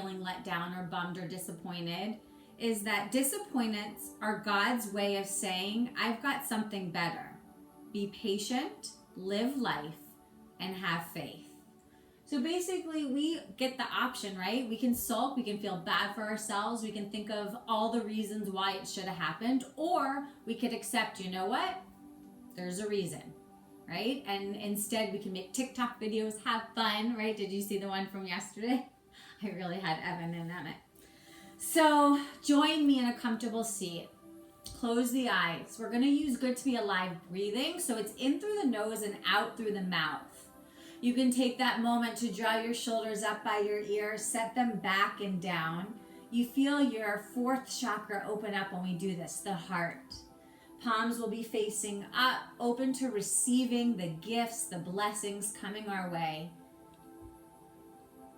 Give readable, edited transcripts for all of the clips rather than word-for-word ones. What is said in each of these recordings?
feeling let down or bummed or disappointed is that disappointments are God's way of saying, I've got something better. Be patient, live life, and have faith. So basically, we get the option, right? We can sulk, we can feel bad for ourselves, we can think of all the reasons why it should have happened, or we could accept, you know what? There's a reason, right? And instead, we can make TikTok videos, have fun, right? Did you see the one from yesterday? I really had Evan in that. So join me in a comfortable seat. Close the eyes. We're going to use Good to Be Alive breathing. So it's in through the nose and out through the mouth. You can take that moment to draw your shoulders up by your ears, set them back and down. You feel your fourth chakra open up when we do this, the heart. Palms will be facing up, open to receiving the gifts, the blessings coming our way.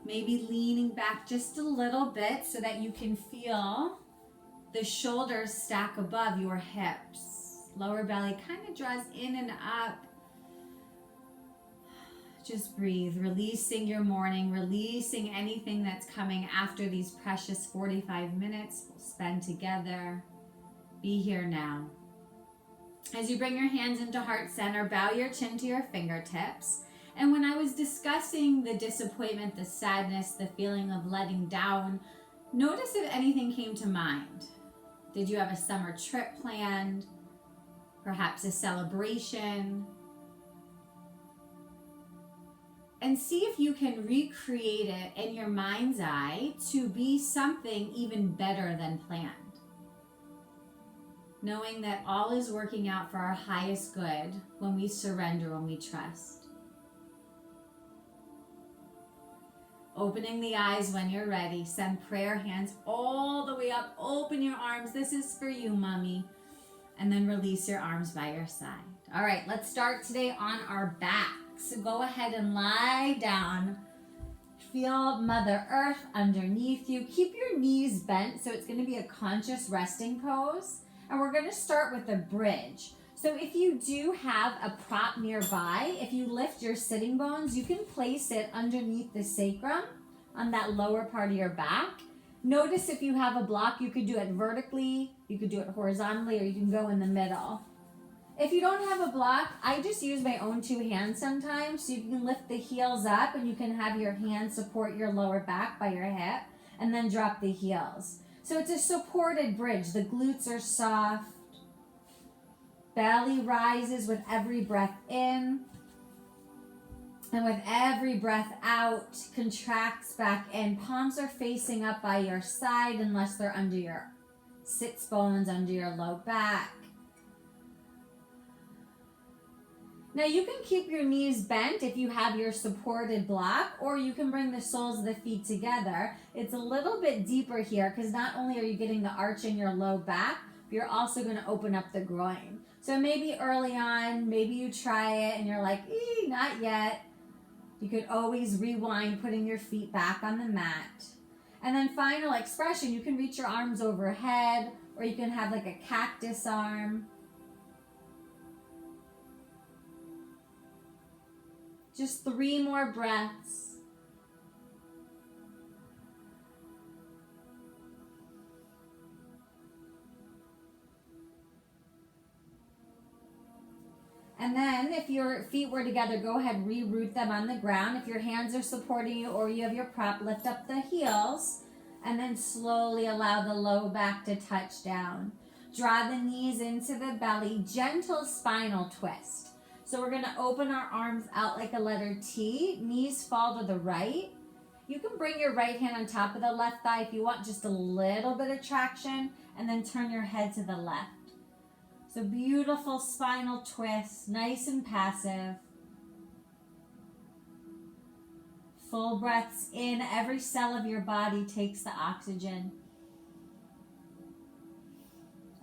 Maybe leaning back just a little bit so that you can feel the shoulders stack above your hips. Lower belly kind of draws in and up. Just breathe, releasing your morning, releasing anything that's coming after these precious 45 minutes we'll spend together. Be here now. As you bring your hands into heart center, bow your chin to your fingertips. And when I was discussing the disappointment, the sadness, the feeling of letting down, notice if anything came to mind. Did you have a summer trip planned? Perhaps a celebration? And see if you can recreate it in your mind's eye to be something even better than planned. Knowing that all is working out for our highest good when we surrender, when we trust. Opening the eyes when you're ready. Send prayer hands all the way up. Open your arms. This is for you, mommy. And then release your arms by your side. All right, let's start today on our back. So go ahead and lie down. Feel Mother Earth underneath you. Keep your knees bent, so it's going to be a conscious resting pose. And we're going to start with a bridge. So if you do have a prop nearby, if you lift your sitting bones, you can place it underneath the sacrum on that lower part of your back. Notice if you have a block, you could do it vertically, you could do it horizontally, or you can go in the middle. If you don't have a block, I just use my own two hands sometimes. So you can lift the heels up and you can have your hands support your lower back by your hip and then drop the heels. So it's a supported bridge. The glutes are soft. Belly rises with every breath in. And with every breath out, contracts back in. Palms are facing up by your side unless they're under your sits bones, under your low back. Now you can keep your knees bent if you have your supported block, or you can bring the soles of the feet together. It's a little bit deeper here because not only are you getting the arch in your low back, but you're also going to open up the groin. So maybe early on, maybe you try it and you're like, not yet. You could always rewind, putting your feet back on the mat. And then final expression, you can reach your arms overhead, or you can have like a cactus arm. Just 3 more breaths. And then if your feet were together, go ahead and re-root them on the ground. If your hands are supporting you or you have your prop, lift up the heels and then slowly allow the low back to touch down. Draw the knees into the belly, gentle spinal twist. So we're going to open our arms out like a letter T. Knees fall to the right. You can bring your right hand on top of the left thigh if you want just a little bit of traction, and then turn your head to the left. So beautiful spinal twist, nice and passive. Full breaths in. Every cell of your body takes the oxygen.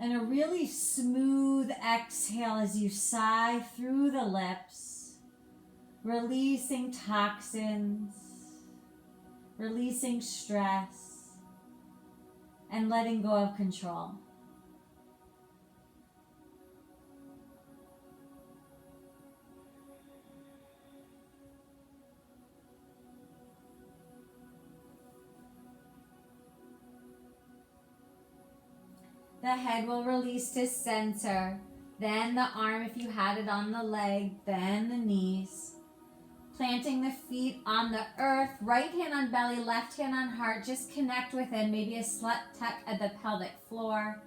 And a really smooth exhale as you sigh through the lips, releasing toxins, releasing stress, and letting go of control. The head will release to center. Then the arm if you had it on the leg. Then the knees. Planting the feet on the earth. Right hand on belly, left hand on heart. Just connect within. Maybe a slut tuck at the pelvic floor.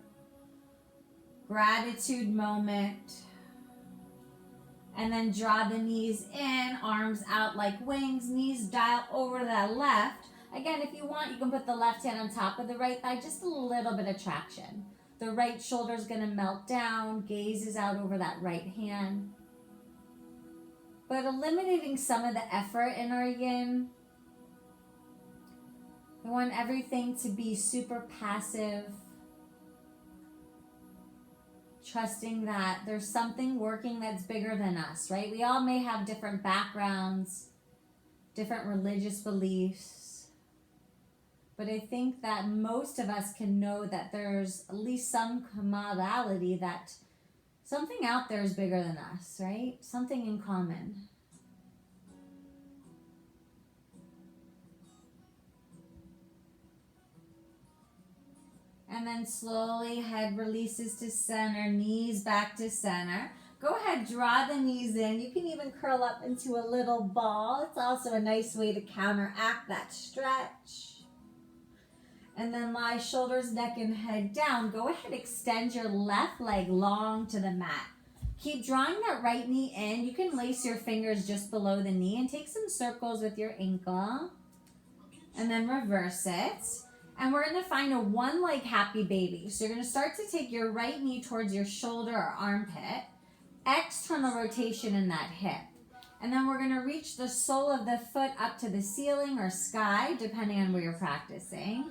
Gratitude moment. And then draw the knees in, arms out like wings, knees dial over to that left. Again, if you want, you can put the left hand on top of the right thigh, just a little bit of traction. The right shoulder is going to melt down, gaze is out over that right hand. But eliminating some of the effort in our yin. I want everything to be super passive. Trusting that there's something working that's bigger than us, right? We all may have different backgrounds, different religious beliefs, but I think that most of us can know that there's at least some commonality that something out there is bigger than us, right? Something in common. And then slowly head releases to center, knees back to center. Go ahead, draw the knees in. You can even curl up into a little ball. It's also a nice way to counteract that stretch. And then lie shoulders, neck, and head down. Go ahead, extend your left leg long to the mat. Keep drawing that right knee in. You can lace your fingers just below the knee and take some circles with your ankle. And then reverse it. And we're going to find a one-leg happy baby. So you're going to start to take your right knee towards your shoulder or armpit. External rotation in that hip. And then we're going to reach the sole of the foot up to the ceiling or sky, depending on where you're practicing.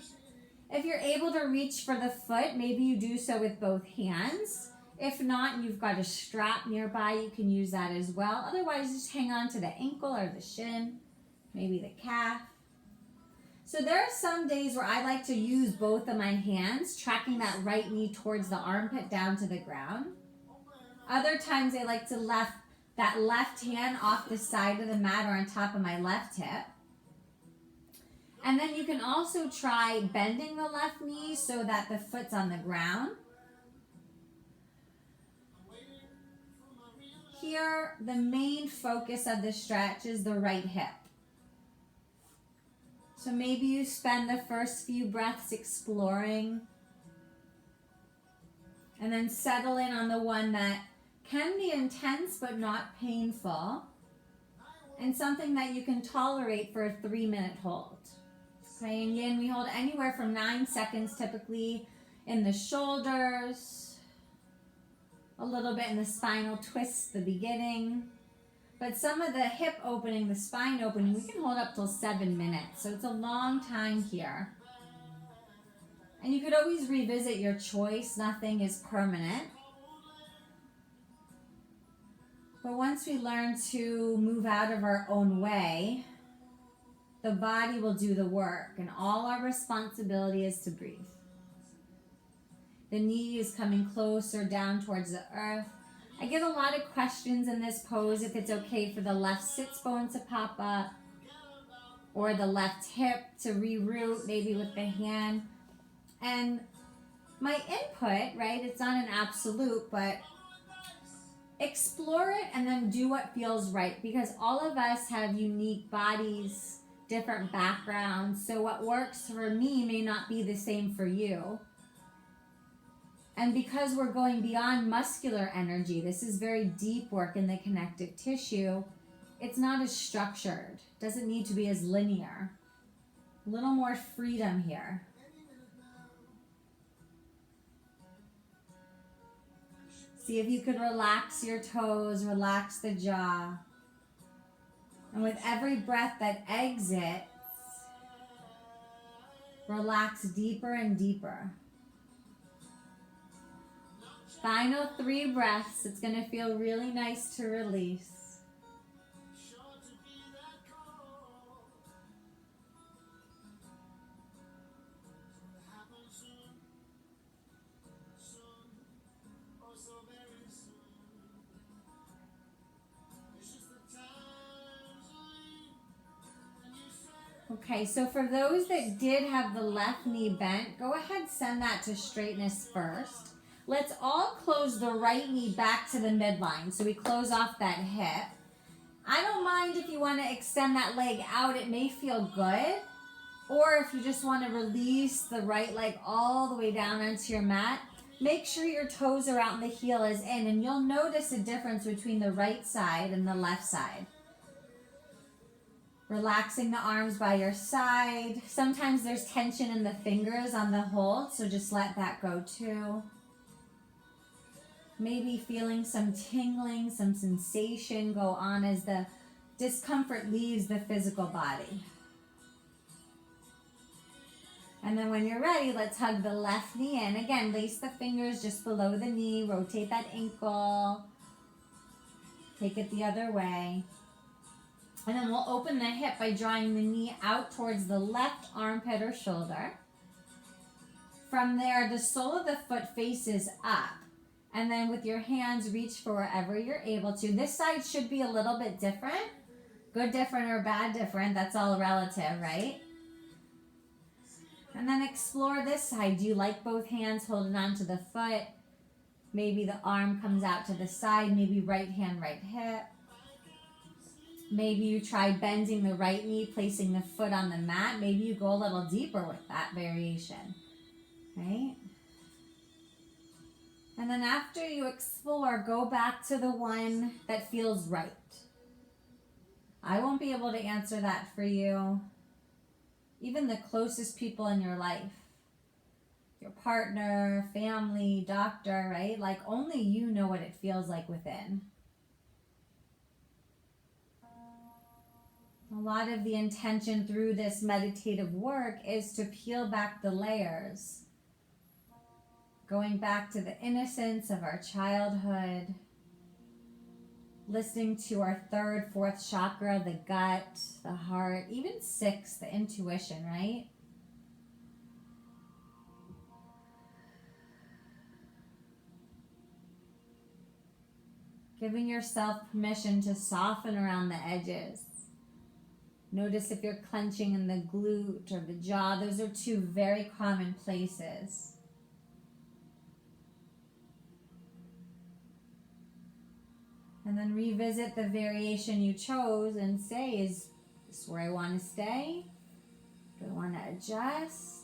If you're able to reach for the foot, maybe you do so with both hands. If not, and you've got a strap nearby, you can use that as well. Otherwise, just hang on to the ankle or the shin, maybe the calf. So there are some days where I like to use both of my hands, tracking that right knee towards the armpit down to the ground. Other times I like to left that left hand off the side of the mat or on top of my left hip. And then you can also try bending the left knee so that the foot's on the ground. Here, the main focus of the stretch is the right hip. So maybe you spend the first few breaths exploring and then settle in on the one that can be intense but not painful and something that you can tolerate for a 3-minute hold. Okay, and yin, we hold anywhere from 9 seconds typically in the shoulders, a little bit in the spinal twist, the beginning. But some of the hip opening, the spine opening, we can hold up till 7 minutes. So it's a long time here. And you could always revisit your choice. Nothing is permanent. But once we learn to move out of our own way, the body will do the work. And all our responsibility is to breathe. The knee is coming closer down towards the earth. I get a lot of questions in this pose if it's okay for the left sits bone to pop up or the left hip to reroute, maybe with the hand. And my input, right, it's not an absolute, but explore it and then do what feels right, because all of us have unique bodies, different backgrounds. So what works for me may not be the same for you. And because we're going beyond muscular energy, this is very deep work in the connective tissue, it's not as structured. Doesn't need to be as linear. A little more freedom here. See if you could relax your toes, relax the jaw. And with every breath that exits, relax deeper and deeper. Final 3 breaths. It's going to feel really nice to release. Okay, so for those that did have the left knee bent, go ahead, send that to straightness first. Let's all close the right knee back to the midline. So we close off that hip. I don't mind if you want to extend that leg out. It may feel good. Or if you just want to release the right leg all the way down onto your mat, make sure your toes are out and the heel is in. And you'll notice a difference between the right side and the left side. Relaxing the arms by your side. Sometimes there's tension in the fingers on the hold, so just let that go too. Maybe feeling some tingling, some sensation go on as the discomfort leaves the physical body. And then when you're ready, let's hug the left knee in. Again, lace the fingers just below the knee, rotate that ankle, take it the other way. And then we'll open the hip by drawing the knee out towards the left armpit or shoulder. From there, the sole of the foot faces up. And then with your hands, reach for wherever you're able to. This side should be a little bit different. Good different or bad different, that's all relative, right? And then explore this side. Do you like both hands holding onto the foot? Maybe the arm comes out to the side, maybe right hand, right hip. Maybe you try bending the right knee, placing the foot on the mat. Maybe you go a little deeper with that variation, right? And then after you explore, go back to the one that feels right. I won't be able to answer that for you. Even the closest people in your life, your partner, family, doctor, right? Like only you know what it feels like within. A lot of the intention through this meditative work is to peel back the layers, going back to the innocence of our childhood, listening to our third, fourth chakra, the gut, the heart, even sixth, the intuition, right? Giving yourself permission to soften around the edges. Notice if you're clenching in the glute or the jaw. Those are two very common places. And then revisit the variation you chose and say, is this where I want to stay? Do I want to adjust?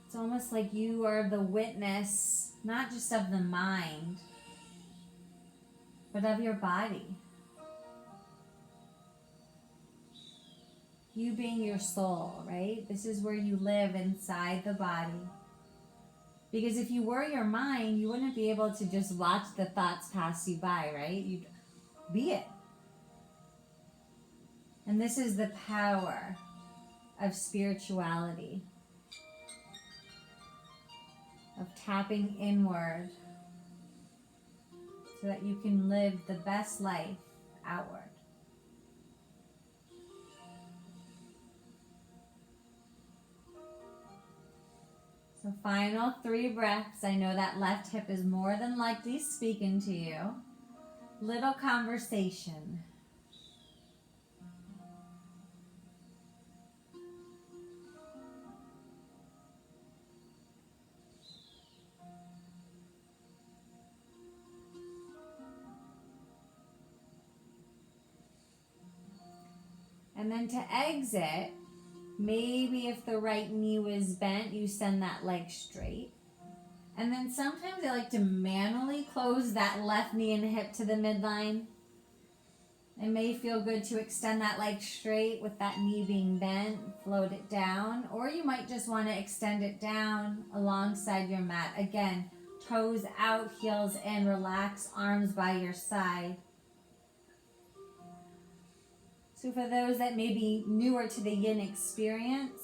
It's almost like you are the witness, not just of the mind, but of your body. You being your soul, right? This is where you live inside the body. Because if you were your mind, you wouldn't be able to just watch the thoughts pass you by, right? You'd be it. And this is the power of spirituality, of tapping inward so that you can live the best life outward. So final 3 breaths. I know that left hip is more than likely speaking to you. Little conversation. And then to exit, maybe if the right knee was bent, you send that leg straight. And then sometimes I like to manually close that left knee and hip to the midline. It may feel good to extend that leg straight with that knee being bent, float it down. Or you might just want to extend it down alongside your mat. Again, toes out, heels in, relax, arms by your side. So for those that may be newer to the yin experience,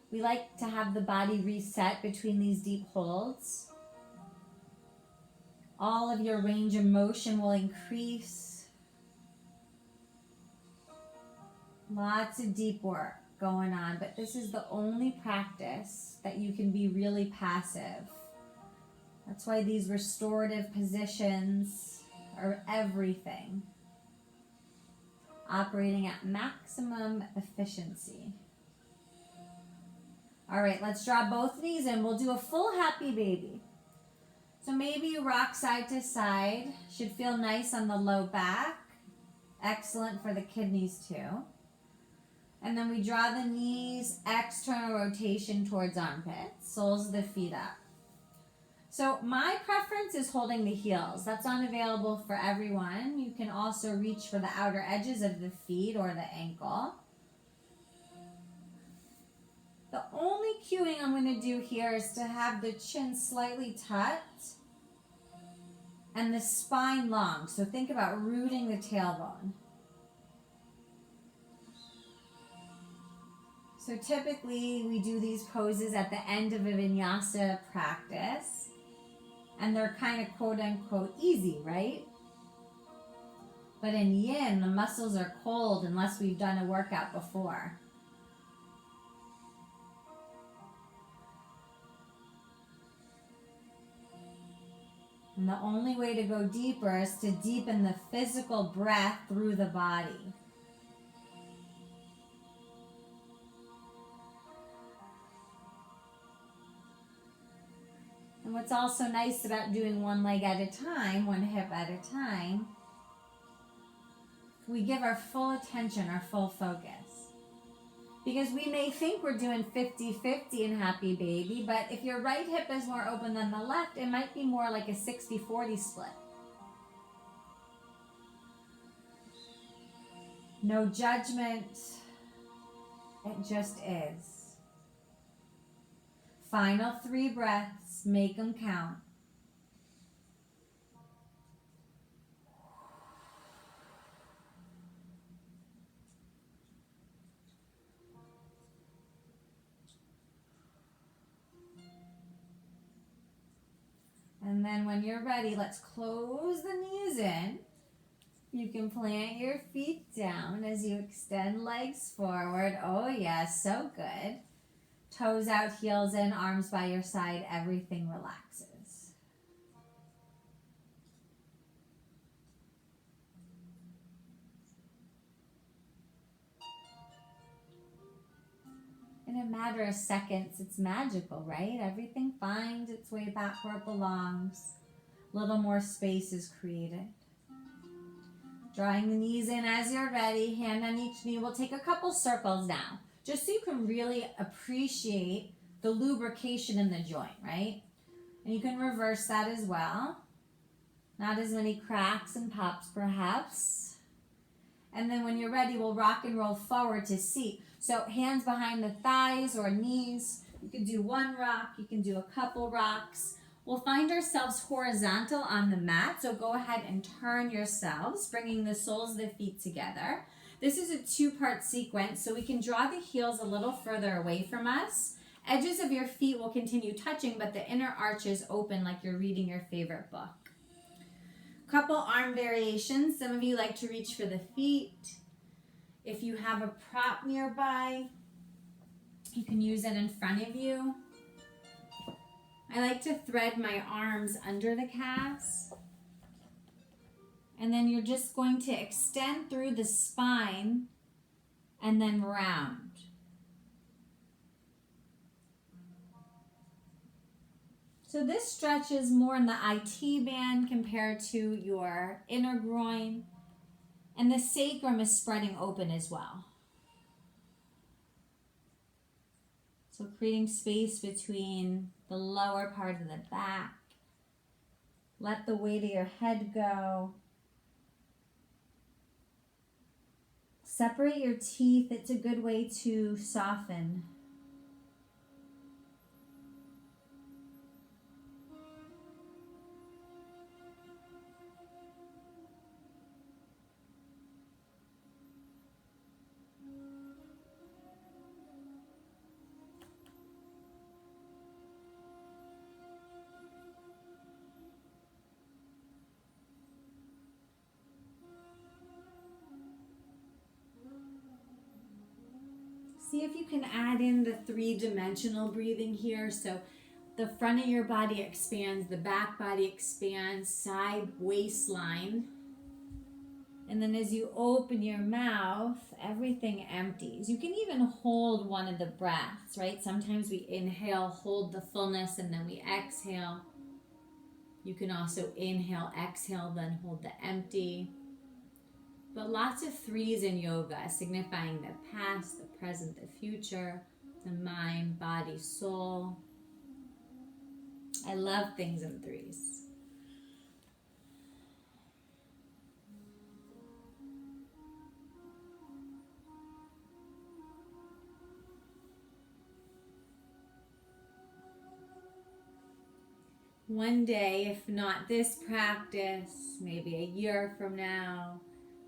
we like to have the body reset between these deep holds. All of your range of motion will increase. Lots of deep work. going on, but this is the only practice that you can be really passive. That's why these restorative positions are everything. Operating at maximum efficiency. All right, let's draw both knees in. We'll do a full happy baby. So maybe you rock side to side. Should feel nice on the low back. Excellent for the kidneys too. And then we draw the knees, external rotation towards armpits, soles of the feet up. So my preference is holding the heels. That's unavailable for everyone. You can also reach for the outer edges of the feet or the ankle. The only cueing I'm going to do here is to have the chin slightly tucked and the spine long. So think about rooting the tailbone. So typically we do these poses at the end of a vinyasa practice, and they're kind of quote unquote easy, right? But in yin, the muscles are cold unless we've done a workout before. And the only way to go deeper is to deepen the physical breath through the body. And what's also nice about doing one leg at a time, one hip at a time, we give our full attention, our full focus. Because we may think we're doing 50-50 in Happy Baby, but if your right hip is more open than the left, it might be more like a 60-40 split. No judgment, it just is. Final 3 breaths, make them count. And then when you're ready, let's close the knees in. You can plant your feet down as you extend legs forward. Oh yes, so good. Toes out, heels in, arms by your side, everything relaxes. In a matter of seconds, it's magical, right? Everything finds its way back where it belongs. A little more space is created. Drawing the knees in as you're ready, hand on each knee. We'll take a couple circles now, just so you can really appreciate the lubrication in the joint, right? And you can reverse that as well. Not as many cracks and pops, perhaps. And then when you're ready, we'll rock and roll forward to seat. So hands behind the thighs or knees. You can do one rock, you can do a couple rocks. We'll find ourselves horizontal on the mat, so go ahead and turn yourselves, bringing the soles of the feet together. This is a 2-part sequence, so we can draw the heels a little further away from us. Edges of your feet will continue touching, but the inner arch is open like you're reading your favorite book. Couple arm variations. Some of you like to reach for the feet. If you have a prop nearby, you can use it in front of you. I like to thread my arms under the calves. And then you're just going to extend through the spine and then round. So this stretches more in the IT band compared to your inner groin. And the sacrum is spreading open as well. So creating space between the lower part of the back. Let the weight of your head go. Separate your teeth. It's a good way to soften. See if you can add in the 3-dimensional breathing here. So the front of your body expands, the back body expands, side waistline. And then as you open your mouth, everything empties. You can even hold one of the breaths, right? Sometimes we inhale, hold the fullness, and then we exhale. You can also inhale, exhale, then hold the empty. But lots of 3s in yoga, signifying the past, the present, the future, the mind, body, soul. I love things in 3s. One day, if not this practice, maybe a year from now,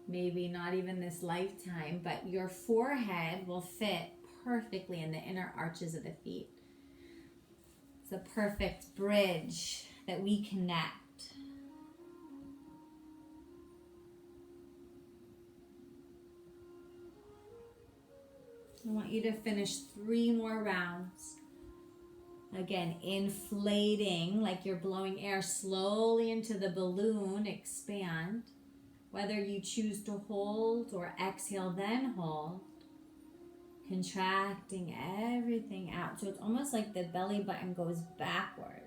maybe not even this lifetime, but your forehead will fit perfectly in the inner arches of the feet. It's a perfect bridge that we connect. I want you to finish 3 more rounds. Again, inflating like you're blowing air slowly into the balloon, expand. Whether you choose to hold or exhale, then hold. Contracting everything out. So it's almost like the belly button goes backwards.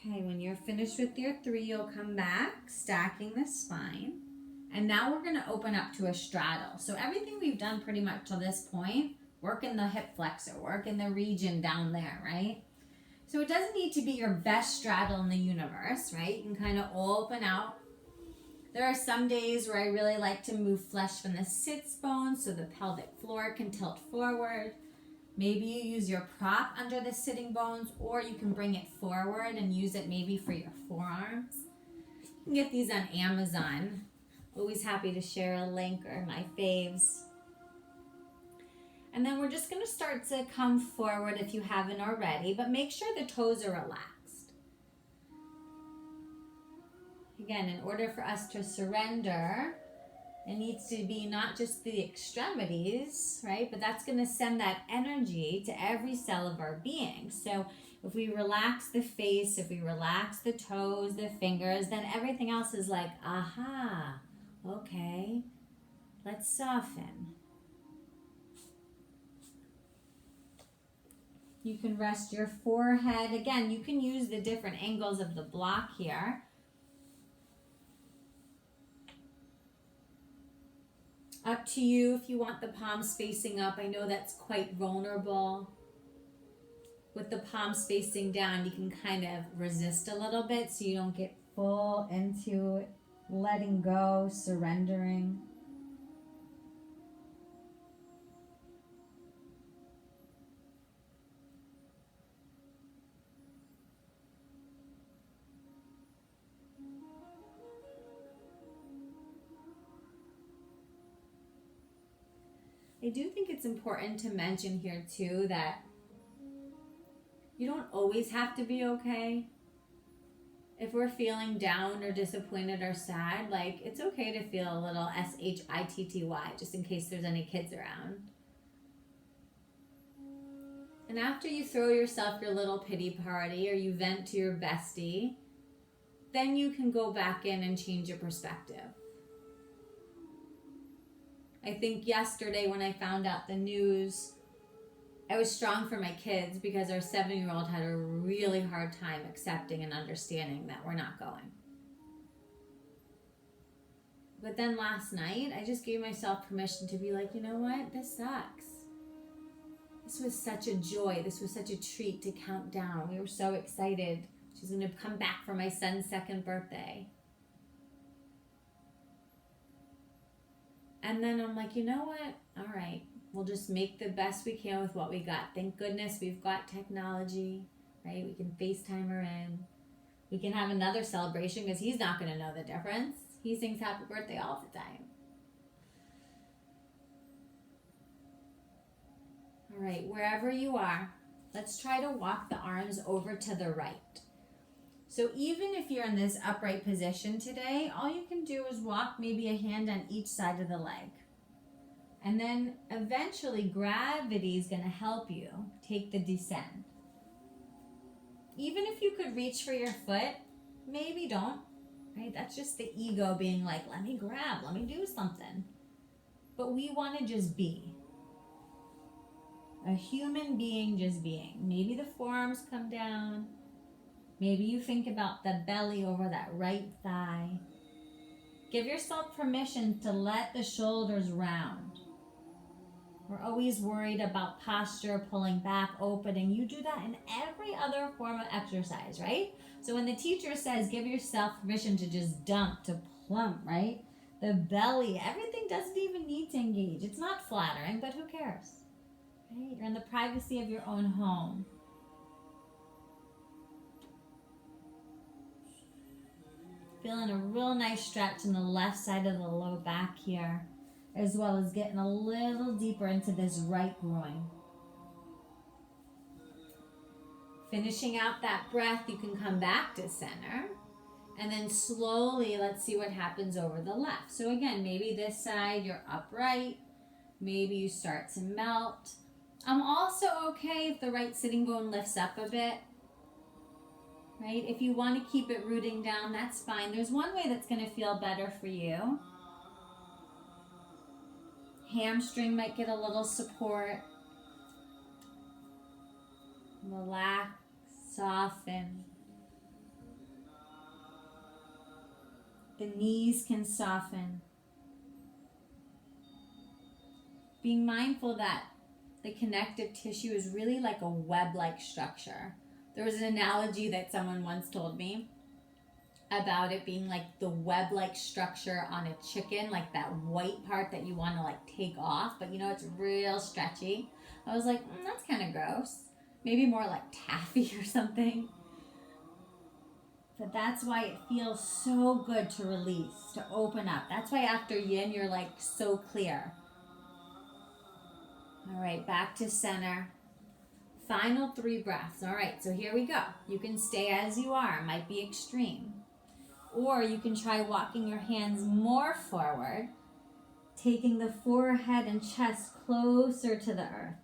Okay, when you're finished with your 3, you'll come back, stacking the spine. And now we're going to open up to a straddle. So everything we've done pretty much to this point, work in the hip flexor, work in the region down there, right? So it doesn't need to be your best straddle in the universe, right? You can kind of open out. There are some days where I really like to move flesh from the sits bone so the pelvic floor can tilt forward. Maybe you use your prop under the sitting bones, or you can bring it forward and use it maybe for your forearms. You can get these on Amazon. Always happy to share a link or my faves. And then we're just going to start to come forward if you haven't already, but make sure the toes are relaxed. Again, in order for us to surrender, it needs to be not just the extremities, right? But that's going to send that energy to every cell of our being. So if we relax the face, if we relax the toes, the fingers, then everything else is like, aha, okay, let's soften. You can rest your forehead. Again, you can use the different angles of the block here. Up to you if you want the palms facing up. I know that's quite vulnerable. With the palms facing down, you can kind of resist a little bit so you don't get full into letting go, surrendering. I do think it's important to mention here too that you don't always have to be okay. If we're feeling down or disappointed or sad, like it's okay to feel a little SHITTY, just in case there's any kids around. And after you throw yourself your little pity party or you vent to your bestie, then you can go back in and change your perspective. I think yesterday when I found out the news, I was strong for my kids because our 7-year-old had a really hard time accepting and understanding that we're not going. But then last night, I just gave myself permission to be like, you know what? This sucks. This was such a joy. This was such a treat to count down. We were so excited. She's going to come back for my son's 2nd birthday. And then I'm like, you know what? All right, we'll just make the best we can with what we got. Thank goodness we've got technology, right? We can FaceTime her in. We can have another celebration because he's not going to know the difference. He sings happy birthday all the time. All right, wherever you are, let's try to walk the arms over to the right. So even if you're in this upright position today, all you can do is walk maybe a hand on each side of the leg. And then eventually gravity is going to help you take the descent. Even if you could reach for your foot, maybe don't, right? That's just the ego being like, let me grab, let me do something. But we want to just be. A human being just being. Maybe the forearms come down. Maybe you think about the belly over that right thigh. Give yourself permission to let the shoulders round. We're always worried about posture, pulling back, opening. You do that in every other form of exercise, right? So when the teacher says give yourself permission to just dump, to plump, right? The belly, everything doesn't even need to engage. It's not flattering, but who cares? Right? You're in the privacy of your own home. Feeling a real nice stretch in the left side of the low back here, as well as getting a little deeper into this right groin. Finishing out that breath, you can come back to center. And then slowly, let's see what happens over the left. So again, maybe this side, you're upright. Maybe you start to melt. I'm also okay if the right sitting bone lifts up a bit. Right? If you want to keep it rooting down, that's fine. There's one way that's going to feel better for you. Hamstring might get a little support. Relax, soften. The knees can soften. Being mindful that the connective tissue is really like a web-like structure. There was an analogy that someone once told me about it being like the web-like structure on a chicken, like that white part that you want to like take off, but you know, it's real stretchy. I was like, that's kind of gross. Maybe more like taffy or something. But that's why it feels so good to release, to open up. That's why after yin, you're like so clear. All right, back to center. Final 3 breaths. All right, so here we go. You can stay as you are. It might be extreme. Or you can try walking your hands more forward, taking the forehead and chest closer to the earth.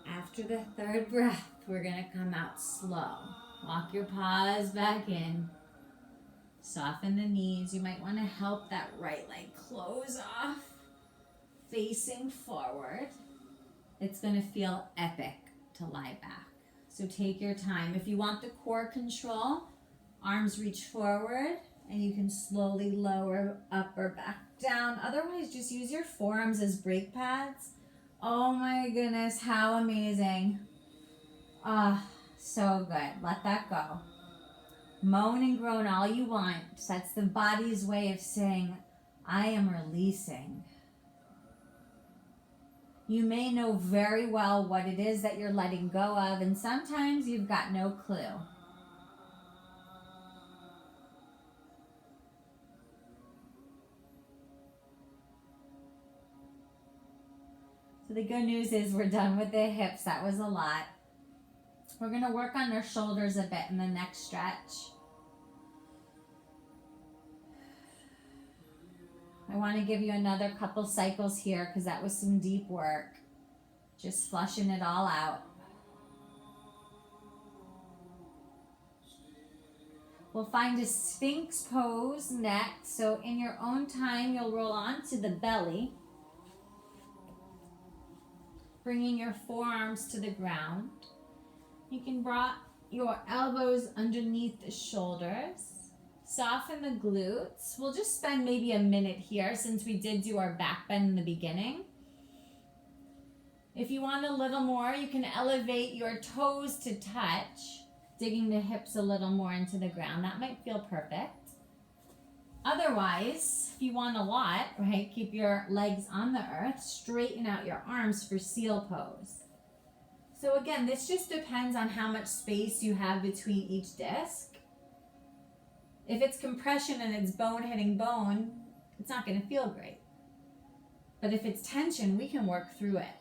After the 3rd breath, we're going to come out slow. Walk your paws back in. Soften the knees. You might want to help that right leg close off. Facing forward. It's going to feel epic to lie back. So take your time. If you want the core control, arms reach forward and you can slowly lower up or back down. Otherwise, just use your forearms as brake pads. Oh my goodness, how amazing. So good. Let that go. Moan and groan all you want. That's the body's way of saying, I am releasing. You may know very well what it is that you're letting go of, and sometimes you've got no clue. So the good news is we're done with the hips. That was a lot. We're going to work on our shoulders a bit in the next stretch. I want to give you another couple cycles here because that was some deep work. Just flushing it all out. We'll find a Sphinx pose next. So in your own time, you'll roll onto the belly, bringing your forearms to the ground. You can bring your elbows underneath the shoulders. Soften the glutes. We'll just spend maybe a minute here since we did do our back bend in the beginning. If you want a little more, you can elevate your toes to touch, digging the hips a little more into the ground. That might feel perfect. Otherwise, if you want a lot, right, keep your legs on the earth, straighten out your arms for seal pose. So again, this just depends on how much space you have between each disc. If it's compression and it's bone hitting bone, it's not going to feel great. But if it's tension, we can work through it.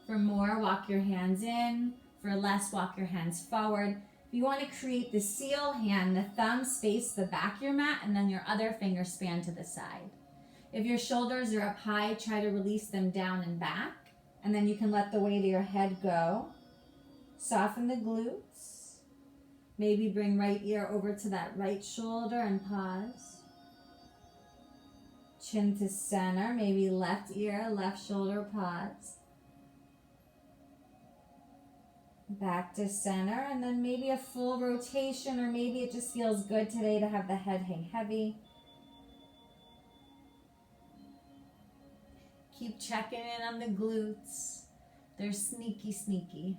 For more, walk your hands in. For less, walk your hands forward. If you want to create the seal hand, the thumb space the back of your mat, and then your other finger span to the side. If your shoulders are up high, try to release them down and back. And then you can let the weight of your head go. Soften the glutes. Maybe bring right ear over to that right shoulder and pause. Chin to center. Maybe left ear, left shoulder, pause. Back to center. And then maybe a full rotation, or maybe it just feels good today to have the head hang heavy. Keep checking in on the glutes. They're sneaky, sneaky.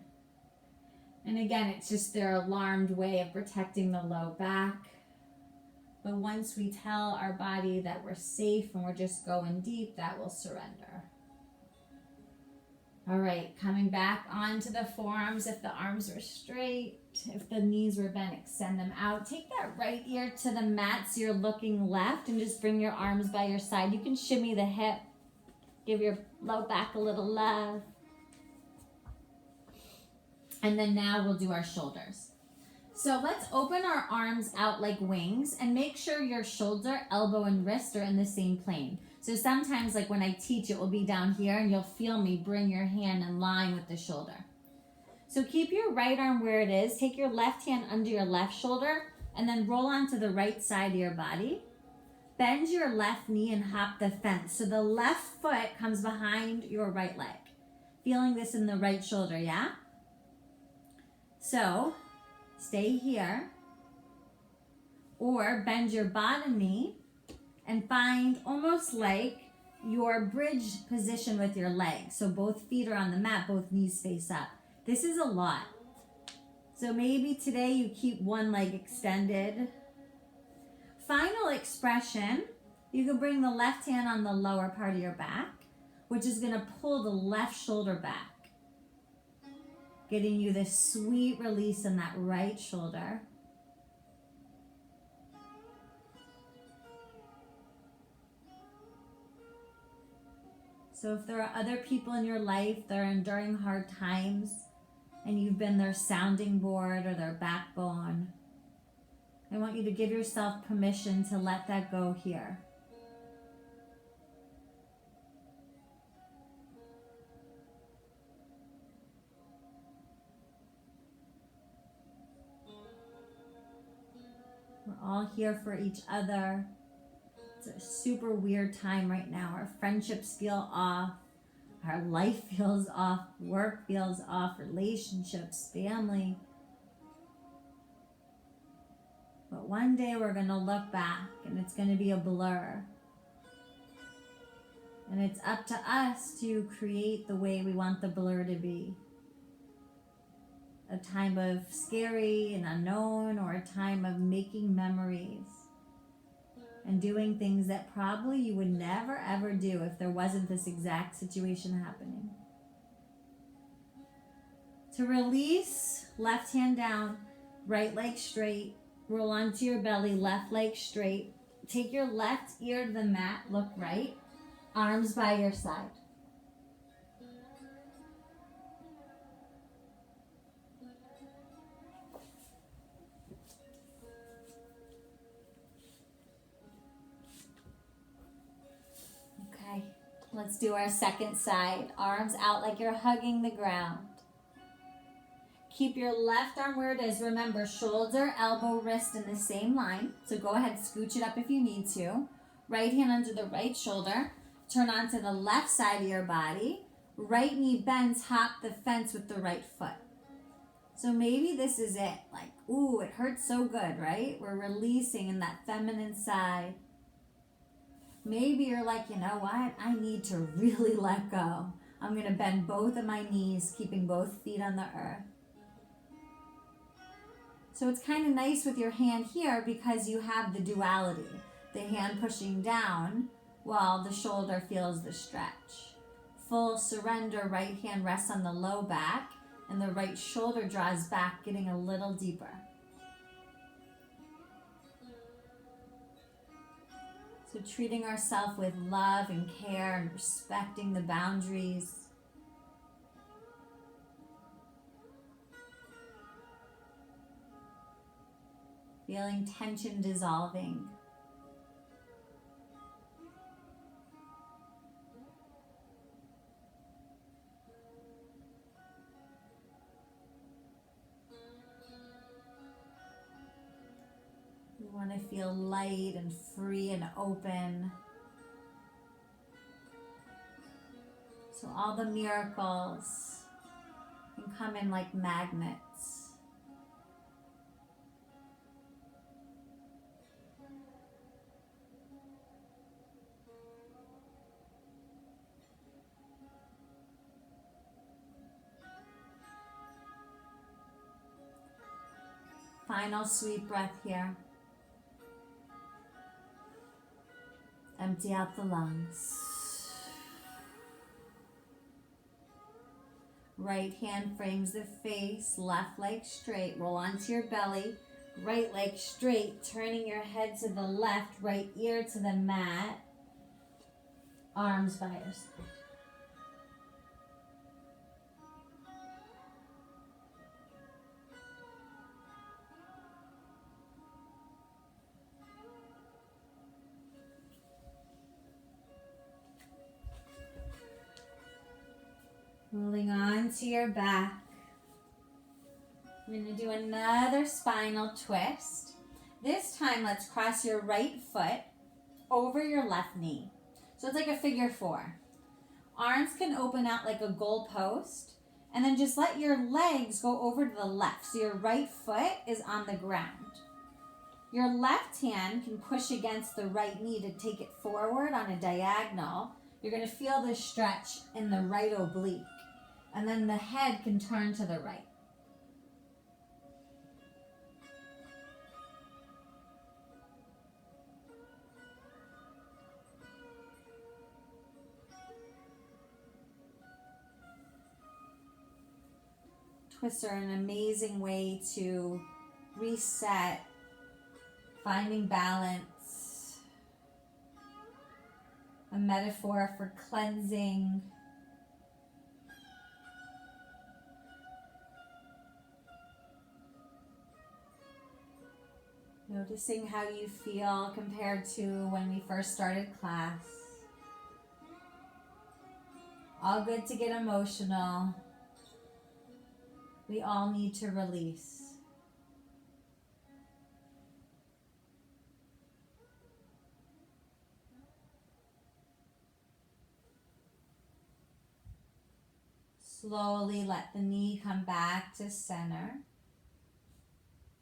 And again, it's just their alarmed way of protecting the low back. But once we tell our body that we're safe and we're just going deep, that will surrender. All right, coming back onto the forearms. If the arms were straight, if the knees were bent, extend them out. Take that right ear to the mat so you're looking left, and just bring your arms by your side. You can shimmy the hip. Give your low back a little love. And then now we'll do our shoulders. So let's open our arms out like wings and make sure your shoulder, elbow, and wrist are in the same plane. So sometimes, like when I teach, it will be down here and you'll feel me bring your hand in line with the shoulder. So keep your right arm where it is. Take your left hand under your left shoulder and then roll onto the right side of your body. Bend your left knee and hop the fence. So the left foot comes behind your right leg. Feeling this in the right shoulder, yeah? So stay here. Or bend your bottom knee and find almost like your bridge position with your legs. So both feet are on the mat, both knees face up. This is a lot. So maybe today you keep one leg extended. Final expression, you can bring the left hand on the lower part of your back, which is going to pull the left shoulder back, getting you this sweet release in that right shoulder. So if there are other people in your life that are enduring hard times and you've been their sounding board or their backbone, I want you to give yourself permission to let that go here. We're all here for each other. It's a super weird time right now. Our friendships feel off. Our life feels off. Work feels off. Relationships, family. But one day we're going to look back and it's going to be a blur. And it's up to us to create the way we want the blur to be. A time of scary and unknown, or a time of making memories and doing things that probably you would never ever do if there wasn't this exact situation happening. To release, left hand down, right leg straight. Roll onto your belly, left leg straight. Take your left ear to the mat, look right. Arms by your side. Okay, let's do our second side. Arms out like you're hugging the ground. Keep your left arm where it is. Remember, shoulder, elbow, wrist in the same line. So go ahead, scooch it up if you need to. Right hand under the right shoulder. Turn onto the left side of your body. Right knee bends, hop the fence with the right foot. So maybe this is it. Like, ooh, it hurts so good, right? We're releasing in that feminine side. Maybe you're like, you know what? I need to really let go. I'm going to bend both of my knees, keeping both feet on the earth. So it's kind of nice with your hand here because you have the duality. The hand pushing down while the shoulder feels the stretch. full surrender, right hand rests on the low back and the right shoulder draws back, getting a little deeper. So treating ourselves with love and care and respecting the boundaries. Feeling tension dissolving. We want to feel light and free and open. So all the miracles can come in like magnets. Final sweet breath here. Empty out the lungs. Right hand frames the face, left leg straight. Roll onto your belly, right leg straight, turning your head to the left, right ear to the mat. Arms by your side. Rolling on to your back. We're going to do another spinal twist. This time, let's cross your right foot over your left knee. So it's like a figure four. Arms can open out like a goalpost, and then just let your legs go over to the left. So your right foot is on the ground. Your left hand can push against the right knee to take it forward on a diagonal. You're going to feel this stretch in the right oblique. And then the head can turn to the right. Twists are an amazing way to reset, finding balance, a metaphor for cleansing. Noticing how you feel compared to when we first started class. All good to get emotional. We all need to release. Slowly let the knee come back to center.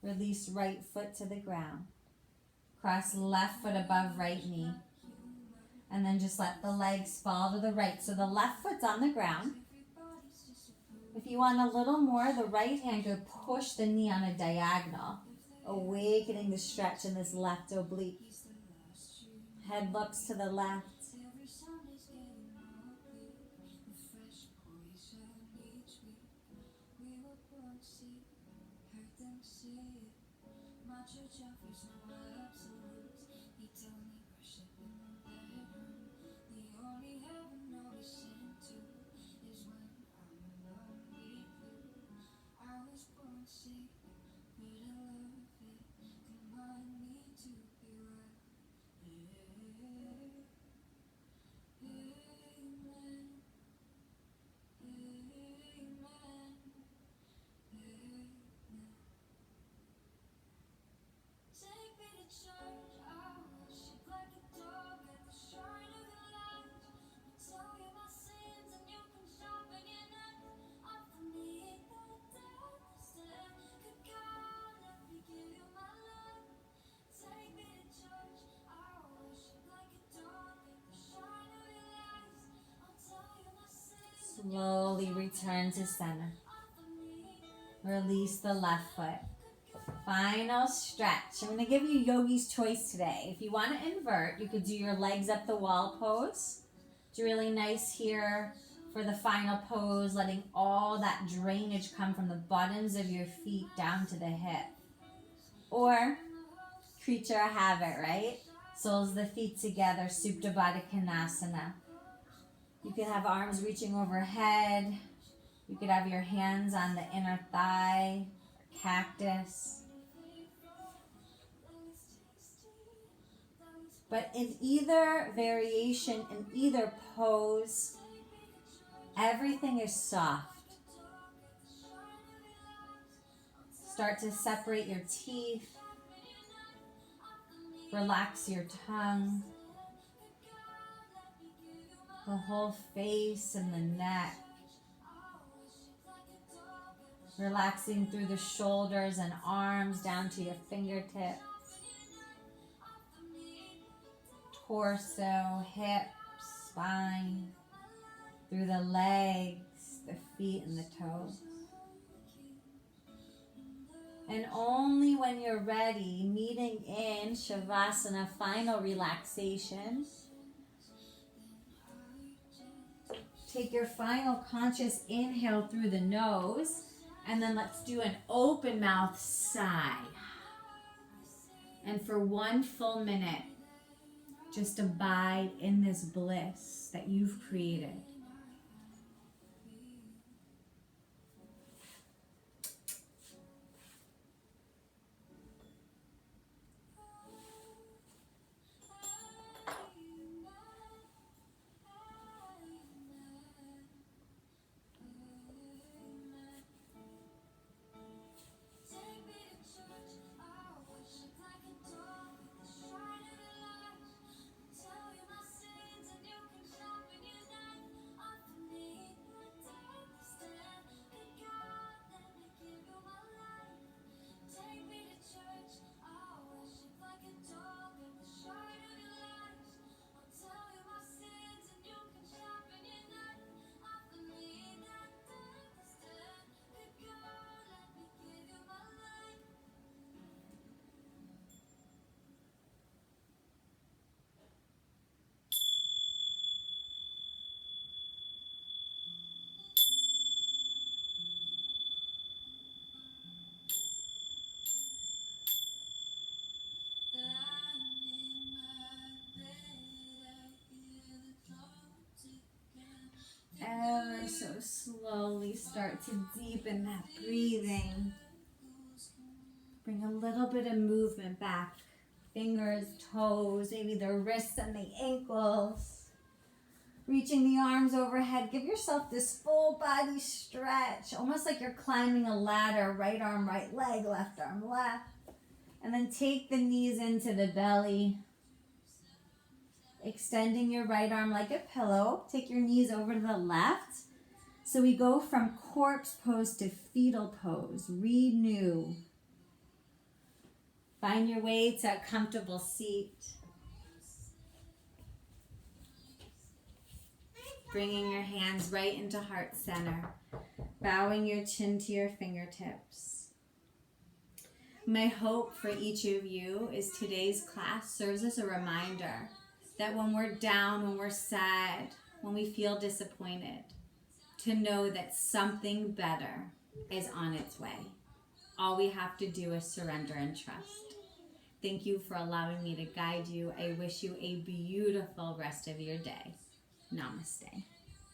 Release right foot to the ground. Cross left foot above right knee. And then just let the legs fall to the right. So the left foot's on the ground. If you want a little more, the right hand could push the knee on a diagonal, awakening the stretch in this left oblique. Head looks to the left. Slowly return to center. Release the left foot. Final stretch. I'm going to give you yogi's choice today. If you want to invert, you could do your legs up the wall pose. It's really nice here For the final pose, letting all that drainage come from the bottoms of your feet down to the hip. Or creature habit, right? Soles of the feet together, Supta Baddha Konasana. You can have arms reaching overhead. You could have your hands on the inner thigh, cactus. But in either variation, in either pose, everything is soft. Start to separate your teeth. Relax your tongue. The whole face and the neck. Relaxing through the shoulders and arms down to your fingertips. Torso, hips, spine. Through the legs, the feet, and the toes. And only when you're ready, meeting in Shavasana, final relaxation. Take your final conscious inhale through the nose, and then let's do an open mouth sigh. And for 1 full minute, just abide in this bliss that you've created. Ever so slowly start to deepen that breathing. Bring a little bit of movement back. Fingers, toes, maybe the wrists and the ankles. Reaching the arms overhead. Give yourself this full body stretch. Almost like you're climbing a ladder. Right arm, right leg, left arm, left. And then take the knees into the belly. Extending your right arm like a pillow. Take your knees over to the left. So we go from corpse pose to fetal pose. Renew. Find your way to a comfortable seat. Bringing your hands right into heart center. Bowing your chin to your fingertips. My hope for each of you is today's class serves as a reminder that when we're down, when we're sad, when we feel disappointed, to know that something better is on its way. All we have to do is surrender and trust. Thank you for allowing me to guide you. I wish you a beautiful rest of your day. Namaste.